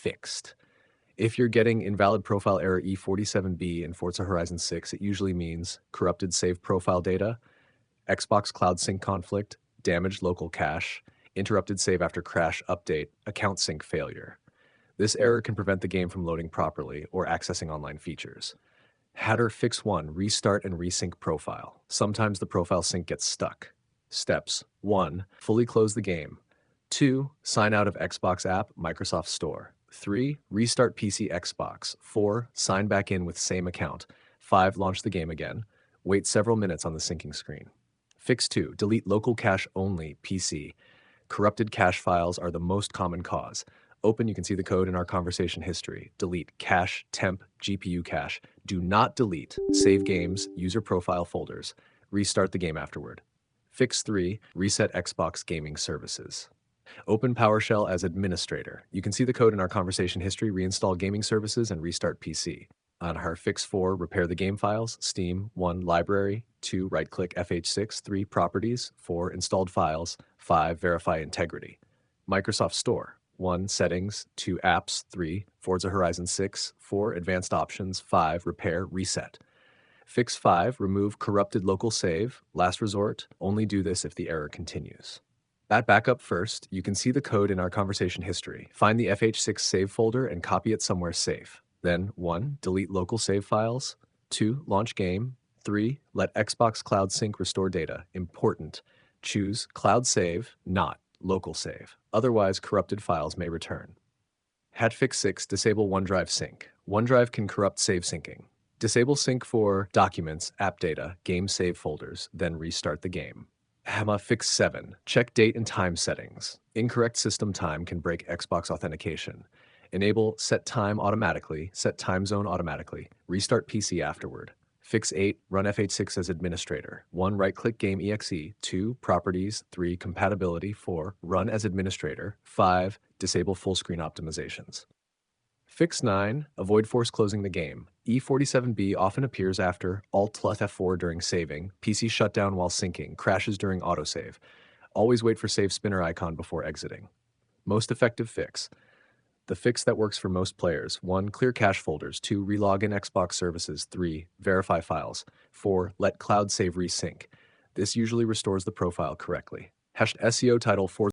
fixed. If you're getting Invalid Profile Error E47B in Forza Horizon 6, it usually means corrupted save profile data, Xbox Cloud Sync conflict, damaged local cache, interrupted save after crash update, account sync failure. This error can prevent the game from loading properly or accessing online features. Hatter Fix 1, restart and resync profile. Sometimes the profile sync gets stuck. Steps: 1. Fully close the game. 2. Sign out of Xbox app, Microsoft Store. 3. Restart PC Xbox. 4. Sign back in with same account. 5. Launch the game again. Wait several minutes on the syncing screen. Fix 2. Delete local cache only, PC. Corrupted cache files are the most common cause. Open, you can see the code in our conversation history. Delete cache, temp, GPU cache. Do not delete save games, user profile folders. Restart the game afterward. Fix 3. Reset Xbox Gaming Services. Open PowerShell as administrator. You can see the code in our conversation history. Reinstall Gaming Services and restart PC. On our Fix 4, repair the game files. Steam. 1. Library. 2. Right-click FH6. 3. Properties. 4. Installed files. 5. Verify integrity. Microsoft Store. 1. Settings. 2. Apps. 3. Forza Horizon 6. 4. Advanced options. 5. Repair. Reset. Fix 5. Remove corrupted local save. Last resort. Only do this if the error continues. At backup first, you can see the code in our conversation history. Find the FH6 save folder and copy it somewhere safe. Then 1. Delete local save files. 2. Launch game. 3. Let Xbox Cloud Sync restore data. Important. Choose Cloud Save, not Local Save. Otherwise, corrupted files may return. Fix 6. Disable OneDrive Sync. OneDrive can corrupt save syncing. Disable sync for documents, app data, game save folders, then restart the game. Fix 7. Check date and time settings. Incorrect system time can break Xbox authentication. Enable set time automatically, set time zone automatically. Restart PC afterward. Fix 8. Run FH6 as administrator. 1. Right-click Game exe. 2. Properties. 3. Compatibility. 4. Run as administrator. 5. Disable full screen optimizations. Fix 9. Avoid force closing the game. E47B often appears after Alt plus F4 during saving, PC shutdown while syncing, crashes during autosave. Always wait for save spinner icon before exiting. Most effective fix. The fix that works for most players. 1. Clear cache folders. 2. Relog in Xbox services. 3. Verify files. 4. Let cloud save resync. This usually restores the profile correctly. SEO title 4.